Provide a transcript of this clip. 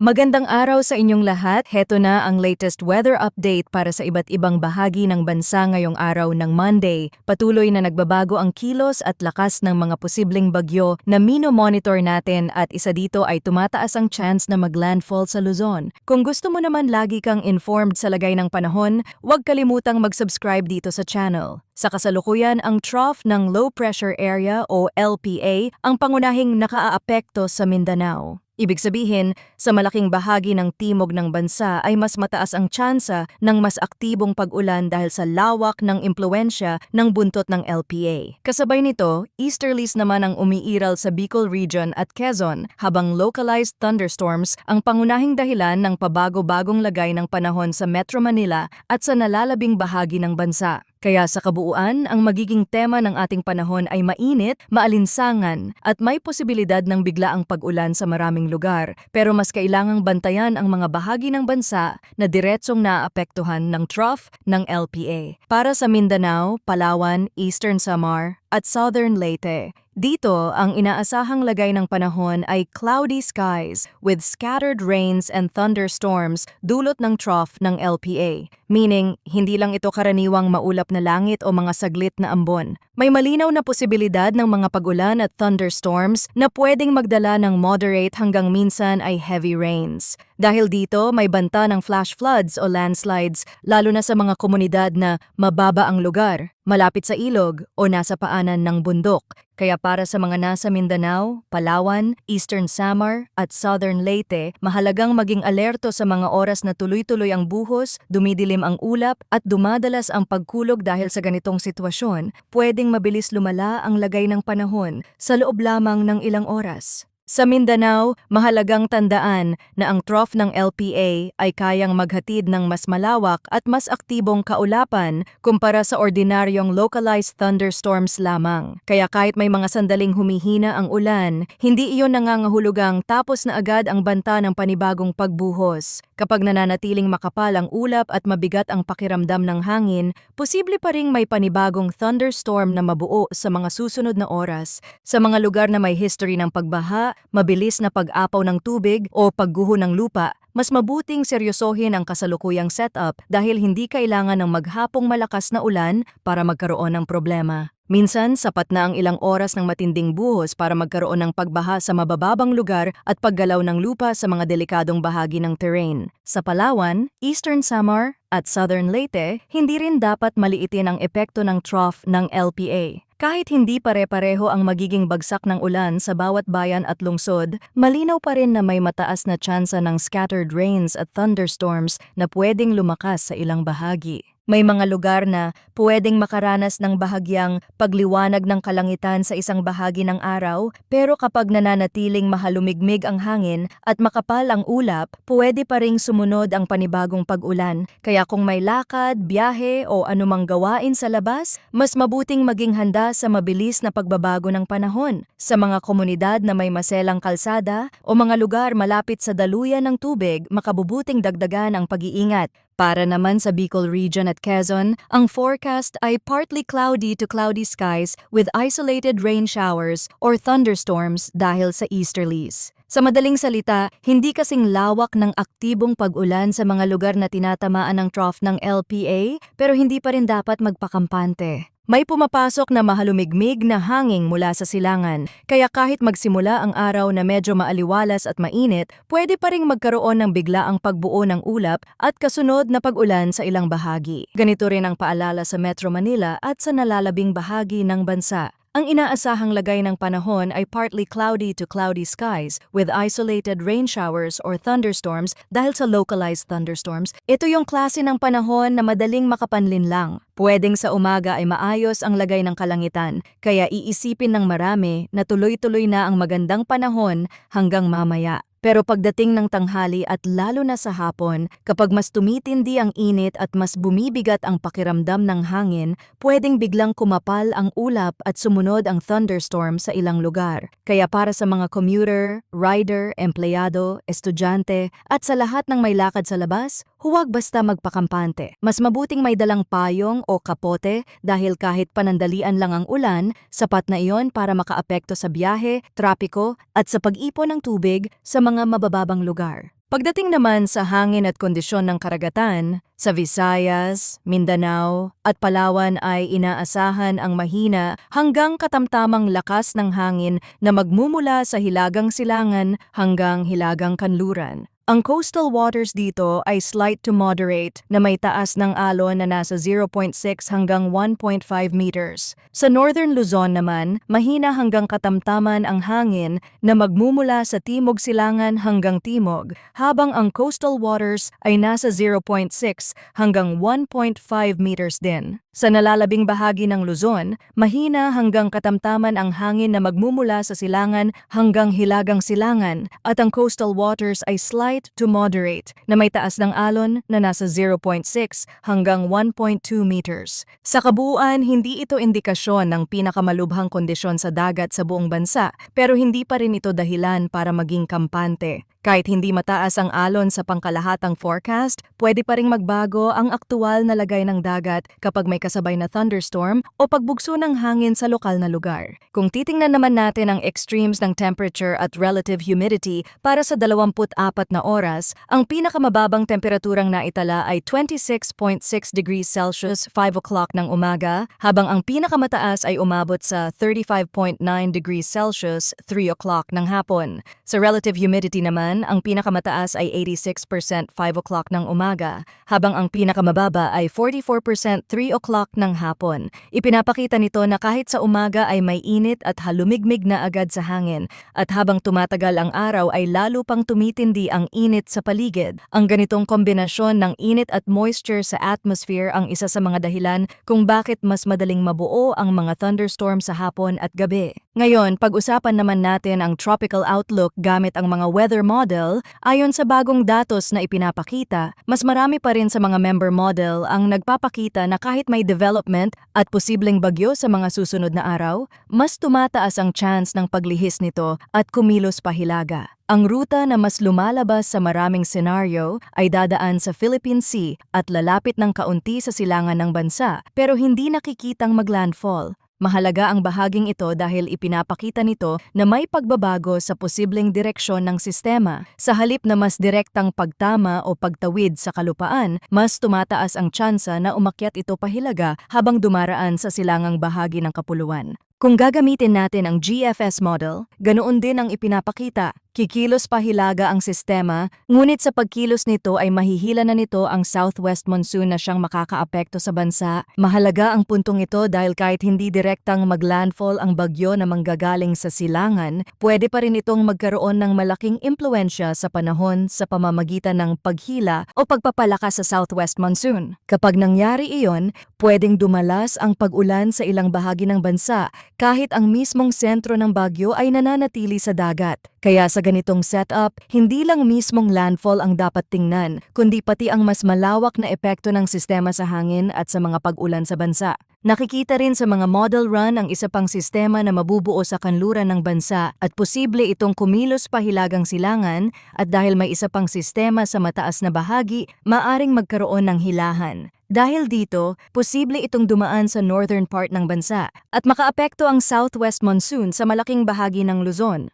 Magandang araw sa inyong lahat. Heto na ang latest weather update para sa iba't ibang bahagi ng bansa ngayong araw ng Monday. Patuloy na nagbabago ang kilos at lakas ng mga posibleng bagyo na mino-monitor natin at isa dito ay tumataas ang chance na maglandfall sa Luzon. Kung gusto mo naman lagi kang informed sa lagay ng panahon, huwag kalimutang mag-subscribe dito sa channel. Sa kasalukuyan, ang trough ng low pressure area o LPA ang pangunahing nakaaapekto sa Mindanao. Ibig sabihin, sa malaking bahagi ng timog ng bansa ay mas mataas ang tsansa ng mas aktibong pag-ulan dahil sa lawak ng impluensya ng buntot ng LPA. Kasabay nito, easterlies naman ang umiiral sa Bicol Region at Quezon, habang localized thunderstorms ang pangunahing dahilan ng pabago-bagong lagay ng panahon sa Metro Manila at sa nalalabing bahagi ng bansa. Kaya sa kabuuan, ang magiging tema ng ating panahon ay mainit, maalinsangan, at may posibilidad ng biglaang pag-ulan sa maraming lugar. Pero mas kailangang bantayan ang mga bahagi ng bansa na diretsong naapektuhan ng trough ng LPA. Para sa Mindanao, Palawan, Eastern Samar, at Southern Leyte, dito, ang inaasahang lagay ng panahon ay cloudy skies with scattered rains and thunderstorms dulot ng trough ng LPA. Meaning, hindi lang ito karaniwang maulap na langit o mga saglit na ambon. May malinaw na posibilidad ng mga pag-ulan at thunderstorms na pwedeng magdala ng moderate hanggang minsan ay heavy rains. Dahil dito, may banta ng flash floods o landslides lalo na sa mga komunidad na mababa ang lugar, malapit sa ilog o nasa paanan ng bundok. Kaya para sa mga nasa Mindanao, Palawan, Eastern Samar at Southern Leyte, mahalagang maging alerto sa mga oras na tuloy-tuloy ang buhos, dumidilim ang ulap at dumadalas ang pagkulog dahil sa ganitong sitwasyon, pwedeng mabilis lumala ang lagay ng panahon sa loob lamang ng ilang oras. Sa Mindanao, mahalagang tandaan na ang trough ng LPA ay kayang maghatid ng mas malawak at mas aktibong kaulapan kumpara sa ordinaryong localized thunderstorms lamang. Kaya kahit may mga sandaling humihina ang ulan, hindi iyon nangangahulugang tapos na agad ang banta ng panibagong pagbuhos. Kapag nananatiling makapal ang ulap at mabigat ang pakiramdam ng hangin, posible pa ring may panibagong thunderstorm na mabuo sa mga susunod na oras. Sa mga lugar na may history ng pagbaha, mabilis na pag-apaw ng tubig o pagguho ng lupa, mas mabuting seryosohin ang kasalukuyang setup dahil hindi kailangan ng maghapong malakas na ulan para magkaroon ng problema. Minsan, sapat na ang ilang oras ng matinding buhos para magkaroon ng pagbaha sa mabababang lugar at paggalaw ng lupa sa mga delikadong bahagi ng terrain. Sa Palawan, Eastern Samar at Southern Leyte, hindi rin dapat maliitin ang epekto ng trough ng LPA. Kahit hindi pare-pareho ang magiging bagsak ng ulan sa bawat bayan at lungsod, malinaw pa rin na may mataas na tsansa ng scattered rains at thunderstorms na pwedeng lumakas sa ilang bahagi. May mga lugar na pwedeng makaranas ng bahagyang pagliwanag ng kalangitan sa isang bahagi ng araw, pero kapag nananatiling mahalumigmig ang hangin at makapal ang ulap, pwede pa ring sumunod ang panibagong pag-ulan. Kaya kung may lakad, biyahe o anumang gawain sa labas, mas mabuting maging handa sa mabilis na pagbabago ng panahon. Sa mga komunidad na may maselang kalsada o mga lugar malapit sa daluyan ng tubig, makabubuting dagdagan ang pag-iingat. Para naman sa Bicol Region at Quezon, ang forecast ay partly cloudy to cloudy skies with isolated rain showers or thunderstorms dahil sa easterlies. Sa madaling salita, hindi kasing lawak ng aktibong pag-ulan sa mga lugar na tinatamaan ng trough ng LPA, pero hindi pa rin dapat magpakampante. May pumapasok na mahalumigmig na hangin mula sa silangan, kaya kahit magsimula ang araw na medyo maaliwalas at mainit, pwede pa ring magkaroon ng biglaang pagbuo ng ulap at kasunod na pag-ulan sa ilang bahagi. Ganito rin ang paalala sa Metro Manila at sa nalalabing bahagi ng bansa. Ang inaasahang lagay ng panahon ay partly cloudy to cloudy skies with isolated rain showers or thunderstorms dahil sa localized thunderstorms. Ito yung klase ng panahon na madaling makapanlin lang. Pwedeng sa umaga ay maayos ang lagay ng kalangitan, kaya iisipin ng marami na tuloy-tuloy na ang magandang panahon hanggang mamaya. Pero pagdating ng tanghali at lalo na sa hapon, kapag mas tumitindi ang init at mas bumibigat ang pakiramdam ng hangin, pwedeng biglang kumapal ang ulap at sumunod ang thunderstorm sa ilang lugar. Kaya para sa mga commuter, rider, empleyado, estudyante at sa lahat ng may lakad sa labas, huwag basta magpakampante. Mas mabuting may dalang payong o kapote dahil kahit panandalian lang ang ulan, sapat na iyon para makaapekto sa biyahe, trapiko at sa pag-ipon ng tubig sa mga mabababang lugar. Pagdating naman sa hangin at kondisyon ng karagatan, sa Visayas, Mindanao at Palawan ay inaasahan ang mahina hanggang katamtamang lakas ng hangin na magmumula sa hilagang silangan hanggang hilagang kanluran. Ang coastal waters dito ay slight to moderate na may taas ng alon na nasa 0.6 hanggang 1.5 meters. Sa northern Luzon naman, mahina hanggang katamtaman ang hangin na magmumula sa timog silangan hanggang timog, habang ang coastal waters ay nasa 0.6 hanggang 1.5 meters din. Sa nalalabing bahagi ng Luzon, mahina hanggang katamtaman ang hangin na magmumula sa silangan hanggang hilagang silangan at ang coastal waters ay slight to moderate na may taas ng alon na nasa 0.6 hanggang 1.2 meters. Sa kabuuan, hindi ito indikasyon ng pinakamalubhang kondisyon sa dagat sa buong bansa, pero hindi pa rin ito dahilan para maging kampante. Kahit hindi mataas ang alon sa pangkalahatang forecast, pwede pa ring magbago ang aktual na lagay ng dagat kapag may kasabay na thunderstorm o pagbugso ng hangin sa lokal na lugar. Kung titingnan naman natin ang extremes ng temperature at relative humidity para sa 24 na oras, ang pinakamababang temperaturang naitala ay 26.6 degrees Celsius 5 o'clock ng umaga, habang ang pinakamataas ay umabot sa 35.9 degrees Celsius 3 o'clock ng hapon. Sa relative humidity naman, ang pinakamataas ay 86% 5 o'clock ng umaga, habang ang pinakamababa ay 44% 3 o'clock ng hapon. Ipinapakita nito na kahit sa umaga ay may init at halumigmig na agad sa hangin, at habang tumatagal ang araw ay lalo pang tumitindi ang init sa paligid. Ang ganitong kombinasyon ng init at moisture sa atmosphere ang isa sa mga dahilan kung bakit mas madaling mabuo ang mga thunderstorm sa hapon at gabi. Ngayon, pag-usapan naman natin ang tropical outlook gamit ang mga weather model. Ayon sa bagong datos na ipinapakita, mas marami pa rin sa mga member model ang nagpapakita na kahit may development at posibleng bagyo sa mga susunod na araw, mas tumataas ang chance ng paglihis nito at kumilos pa hilaga. Ang ruta na mas lumalabas sa maraming senaryo ay dadaan sa Philippine Sea at lalapit ng kaunti sa silangan ng bansa, pero hindi nakikitang maglandfall. Mahalaga ang bahaging ito dahil ipinapakita nito na may pagbabago sa posibleng direksyon ng sistema. Sa halip na mas direktang pagtama o pagtawid sa kalupaan, mas tumataas ang tsansa na umakyat ito pahilaga habang dumaraan sa silangang bahagi ng kapuluan. Kung gagamitin natin ang GFS model, ganoon din ang ipinapakita. Kikilos pa hilaga ang sistema, ngunit sa pagkilos nito ay mahihila na nito ang southwest monsoon na siyang makakaapekto sa bansa. Mahalaga ang puntong ito dahil kahit hindi direktang maglandfall ang bagyo na manggagaling sa silangan, pwede pa rin itong magkaroon ng malaking impluensya sa panahon sa pamamagitan ng paghila o pagpapalakas sa southwest monsoon. Kapag nangyari iyon, pwedeng dumalas ang pag-ulan sa ilang bahagi ng bansa kahit ang mismong sentro ng bagyo ay nananatili sa dagat. Kaya sa ganitong setup, hindi lang mismong landfall ang dapat tingnan, kundi pati ang mas malawak na epekto ng sistema sa hangin at sa mga pag-ulan sa bansa. Nakikita rin sa mga model run ang isa pang sistema na mabubuo sa kanluran ng bansa at posible itong kumilos pa hilagang silangan, at dahil may isa pang sistema sa mataas na bahagi, maaring magkaroon ng hilahan. Dahil dito, posible itong dumaan sa northern part ng bansa at makaapekto ang southwest monsoon sa malaking bahagi ng Luzon.